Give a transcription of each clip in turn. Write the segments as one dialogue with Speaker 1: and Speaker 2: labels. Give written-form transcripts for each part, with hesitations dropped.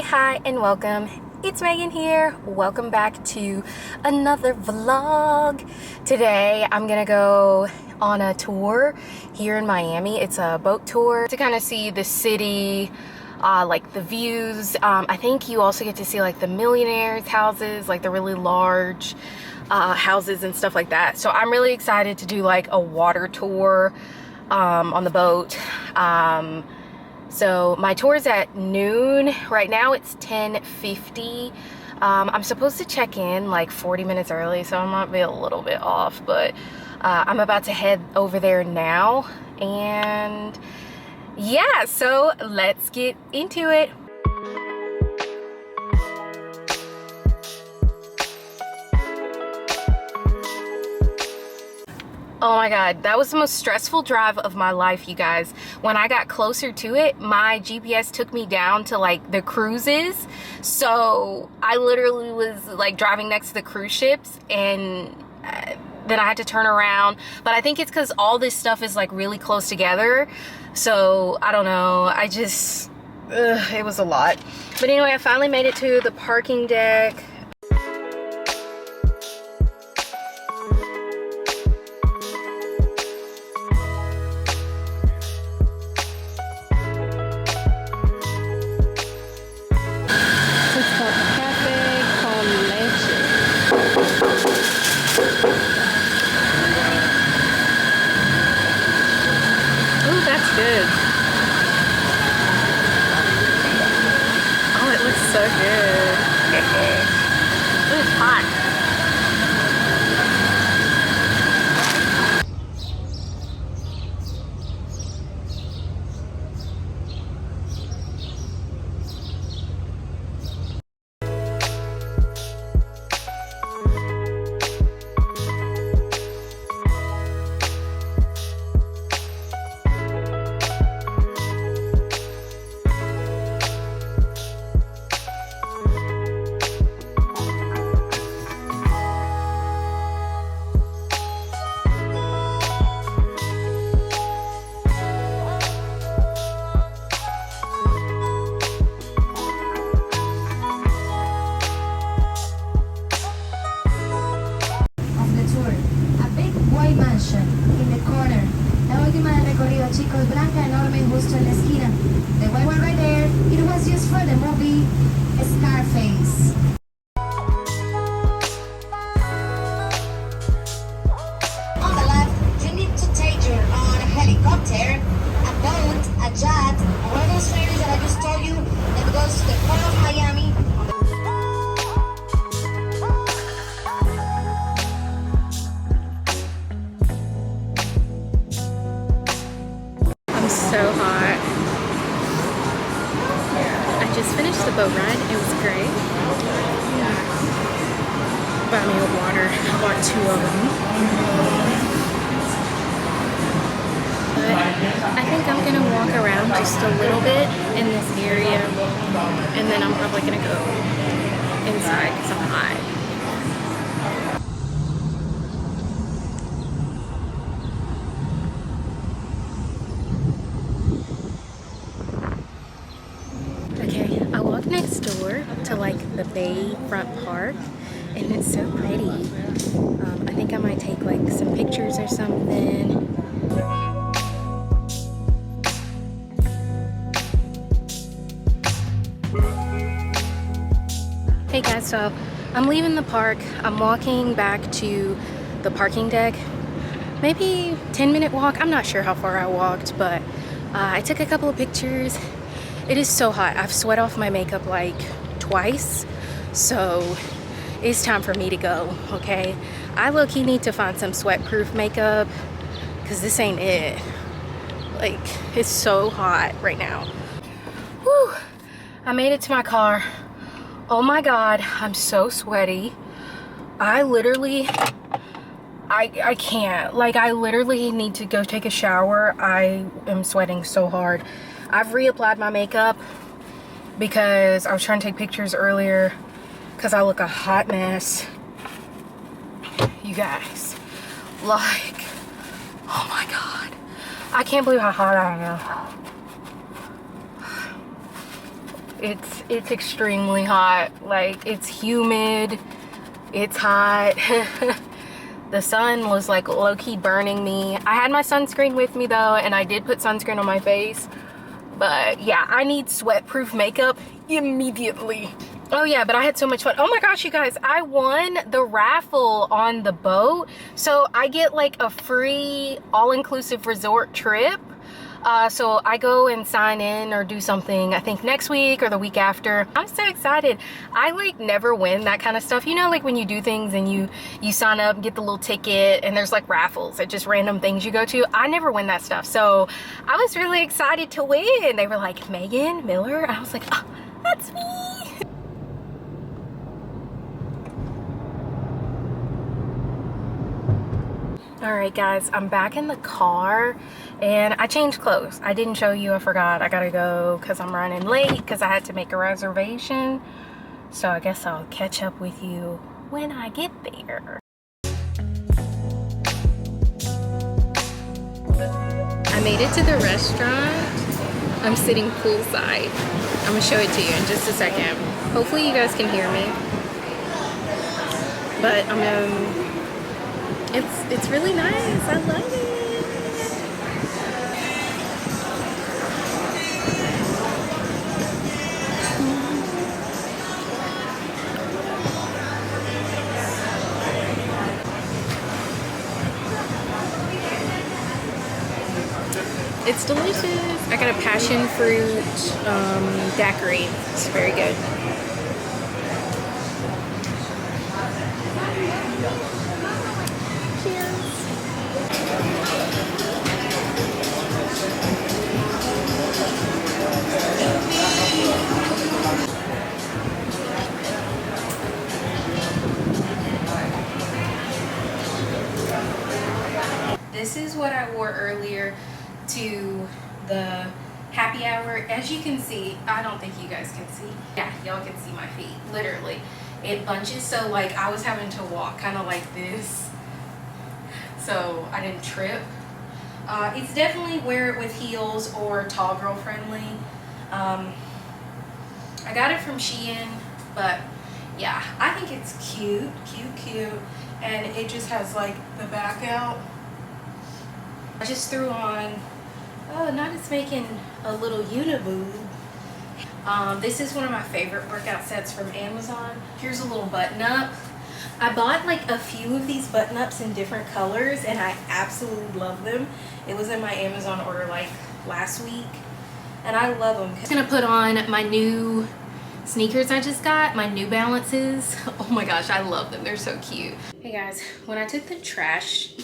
Speaker 1: Hi and welcome. It's Megan here. Welcome back to another vlog. Today I'm gonna go on a tour here in Miami. It's a boat tour to kind of see the city, like the views. I think you also get to see like the millionaires' houses, like the really large houses and stuff like that. So I'm really excited to do like a water tour on the boat. So my tour is at noon. Right now it's 10:50. I'm supposed to check in like 40 minutes early, so I might be a little bit off, but I'm about to head over there now. And yeah, so let's get into it. Oh my God, that was the most stressful drive of my life, you guys. When I got closer to it, my GPS took me down to like the cruises. So I literally was like driving next to the cruise ships, and then I had to turn around. But I think it's because all this stuff is like really close together. So I don't know, it was a lot. But anyway, I finally made it to the parking deck. Good. Oh, it looks so good. Ooh, it's hot.
Speaker 2: In the corner. La última del recorrido, chicos, blanca enorme justo en la esquina. The white one right there, it was used for the movie Scarface. On the left, you need to take your on a helicopter, a boat, a jet, or one of those ferries that I just told you that goes to the port of Miami.
Speaker 1: So hot. I just finished the boat ride. It was great. Bought me a water. I bought 2 of them. But I think I'm gonna walk around just a little bit in this area, and then I'm probably gonna go inside because I'm hot. Next door to like the bay front park, and it's so pretty. I think I might take like some pictures or something. Hey guys, so I'm leaving the park. I'm walking back to the parking deck. Maybe 10-minute walk. I'm not sure how far I walked, but I took a couple of pictures. It is so hot. I've sweat off my makeup like twice, so it's time for me to go, okay? I low-key need to find some sweat-proof makeup because this ain't it. Like, it's so hot right now. Whew, I made it to my car. Oh my God, I'm so sweaty. I literally, I can't. Like, I literally need to go take a shower. I am sweating so hard. I've reapplied my makeup because I was trying to take pictures earlier because I look a hot mess. You guys, like, oh my God. I can't believe how hot I am. It's extremely hot. Like, it's humid, it's hot. The sun was like low-key burning me. I had my sunscreen with me though, and I did put sunscreen on my face. But yeah, I need sweat-proof makeup immediately. Oh yeah, but I had so much fun. Oh my gosh, you guys, I won the raffle on the boat. So I get like a free all-inclusive resort trip. So I go and sign in or do something, I think next week or the week after. I'm so excited. I like never win that kind of stuff. You know, like when you do things and you sign up, get the little ticket, and there's like raffles at just random things you go to. I never win that stuff. So I was really excited to win. They were like, Megan Miller. I was like, oh, that's me. All right, guys, I'm back in the car and I changed clothes. I didn't show you, I forgot. I gotta go because I'm running late because I had to make a reservation. So I guess I'll catch up with you when I get there. I made it to the restaurant. I'm sitting poolside. I'm gonna show it to you in just a second. Hopefully you guys can hear me. But it's really nice. I love it. It's delicious. I got a passion fruit daiquiri. It's very good. This is what I wore earlier to the happy hour. As you can see, I don't think you guys can see. Yeah, y'all can see my feet, literally. It bunches, so like I was having to walk kind of like this so I didn't trip. It's definitely wear it with heels or tall girl friendly. I got it from Shein, but yeah, I think it's cute, and it just has like the back out. I just threw on, oh, now it's making a little uniboob. This is one of my favorite workout sets from Amazon. Here's a little button up. I bought like a few of these button ups in different colors and I absolutely love them. It was in my Amazon order like last week and I love them. I'm gonna put on my new sneakers I just got, my New Balances. Oh my gosh, I love them. They're so cute. Hey guys, when I took the trash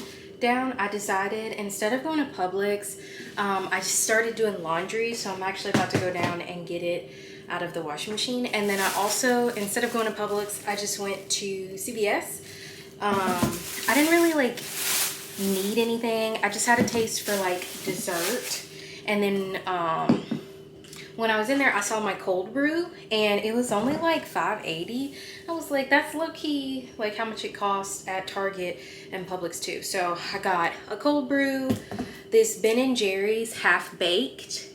Speaker 1: down, I decided instead of going to Publix, I started doing laundry, so I'm actually about to go down and get it out of the washing machine. And then I also, instead of going to Publix, I just went to CVS. I didn't really like need anything. I just had a taste for like dessert. And then when I was in there, I saw my cold brew and it was only like $5.80. I was like, that's low-key like how much it costs at Target and Publix too. So I got a cold brew, this Ben & Jerry's half-baked.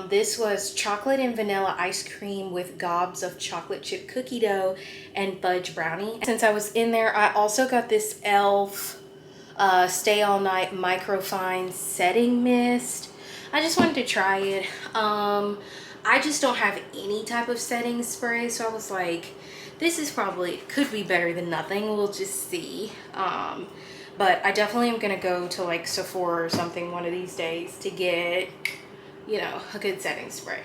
Speaker 1: This was chocolate and vanilla ice cream with gobs of chocolate chip cookie dough and fudge brownie. Since I was in there, I also got this e.l.f. Stay All Night Microfine Setting Mist. I just wanted to try it. I just don't have any type of setting spray, so I was like, this is probably, could be better than nothing. We'll just see. But I definitely am gonna go to like Sephora or something one of these days to get, you know, a good setting spray.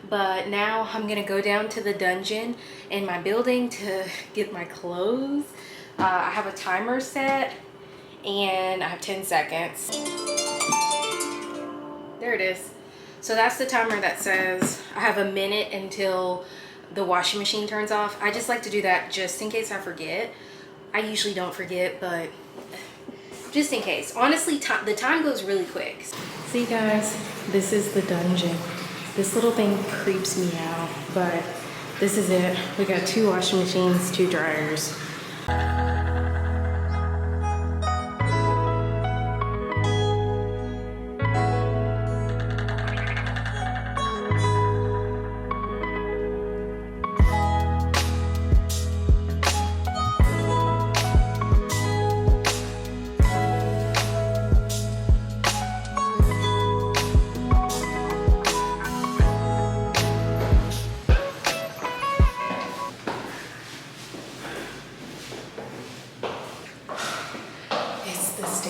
Speaker 1: But now I'm gonna go down to the dungeon in my building to get my clothes. I have a timer set and I have 10 seconds. There it is. So that's the timer that says I have a minute until the washing machine turns off. I just like to do that just in case I forget. I usually don't forget, but just in case. Honestly, the time goes really quick. See guys, this is the dungeon. This little thing creeps me out, but this is it. We got 2 washing machines, 2 dryers.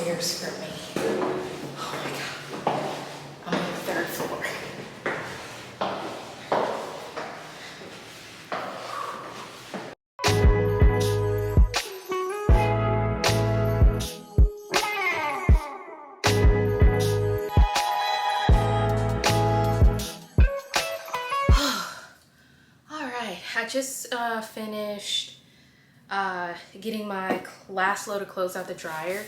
Speaker 1: stairs for me. Oh my God. I'm on the 3rd floor. All right, I just finished getting my last load of clothes out the dryer.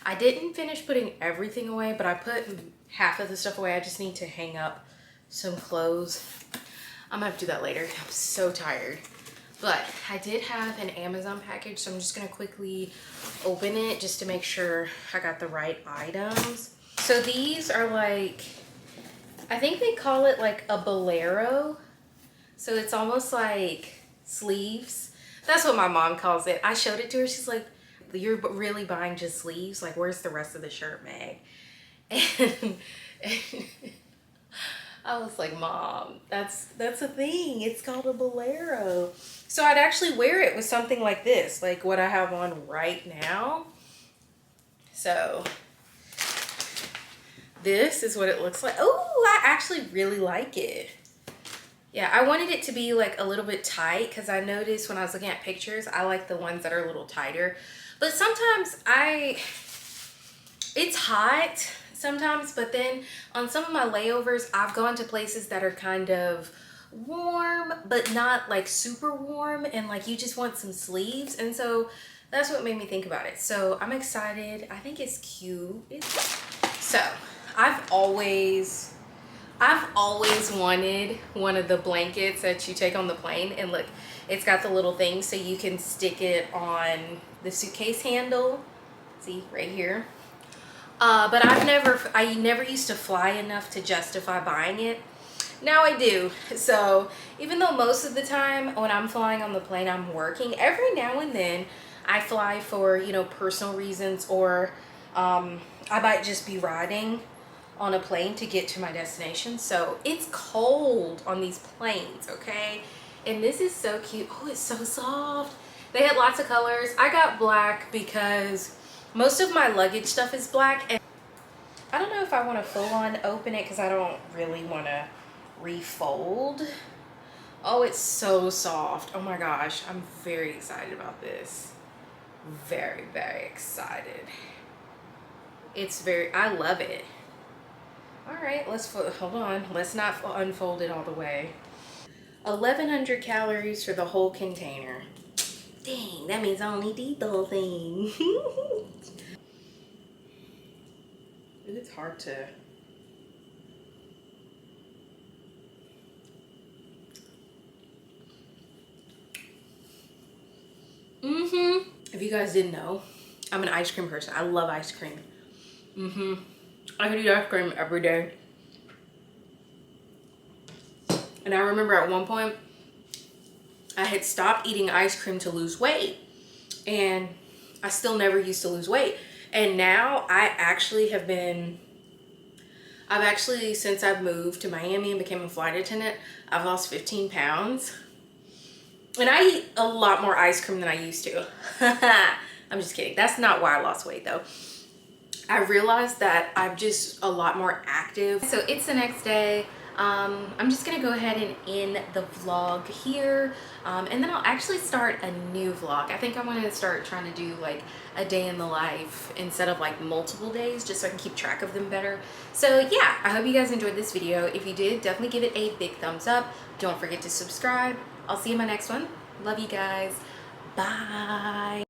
Speaker 1: I didn't finish putting everything away, but I put half of the stuff away. I just need to hang up some clothes. I'm gonna have to do that later. I'm so tired. But I did have an Amazon package, so I'm just gonna quickly open it just to make sure I got the right items. So these are like, I think they call it like a bolero. So it's almost like sleeves. That's what my mom calls it. I showed it to her. She's like, you're really buying just sleeves? Like, where's the rest of the shirt, Meg? And I was like, Mom, that's a thing. It's called a bolero. So I'd actually wear it with something like this, like what I have on right now. So this is what it looks like. Oh, I actually really like it. Yeah, I wanted it to be like a little bit tight because I noticed when I was looking at pictures, I like the ones that are a little tighter. But sometimes it's hot sometimes, but then on some of my layovers, I've gone to places that are kind of warm, but not like super warm, and like you just want some sleeves. And so that's what made me think about it. So I'm excited. I think it's cute. So I've always wanted one of the blankets that you take on the plane, and look, it's got the little thing so you can stick it on the suitcase handle. See right here. But I never used to fly enough to justify buying it. Now I do. So even though most of the time when I'm flying on the plane, I'm working, every now and then I fly for, you know, personal reasons, or I might just be riding on a plane to get to my destination. So it's cold on these planes, okay? And this is so cute. Oh, it's so soft. They had lots of colors. I got black because most of my luggage stuff is black, and I don't know if I want to full on open it because I don't really want to refold. Oh, it's so soft. Oh my gosh, I'm very excited about this. Very, very excited. I love it. All right, hold on. Let's not unfold it all the way. 1,100 calories for the whole container. Dang, that means I don't need to eat the whole thing. It's hard to. If you guys didn't know, I'm an ice cream person. I love ice cream. I could eat ice cream every day. And I remember at one point, I had stopped eating ice cream to lose weight. And I still never used to lose weight. And now I've actually, since I've moved to Miami and became a flight attendant, I've lost 15 pounds. And I eat a lot more ice cream than I used to. I'm just kidding. That's not why I lost weight though. I realized that I'm just a lot more active. So it's the next day. I'm just gonna go ahead and end the vlog here, and then I'll actually start a new vlog. I think I'm gonna start trying to do like a day in the life instead of like multiple days, just so I can keep track of them better. So yeah, I hope you guys enjoyed this video. If you did, definitely give it a big thumbs up. Don't forget to subscribe. I'll see you in my next one. Love you guys. Bye.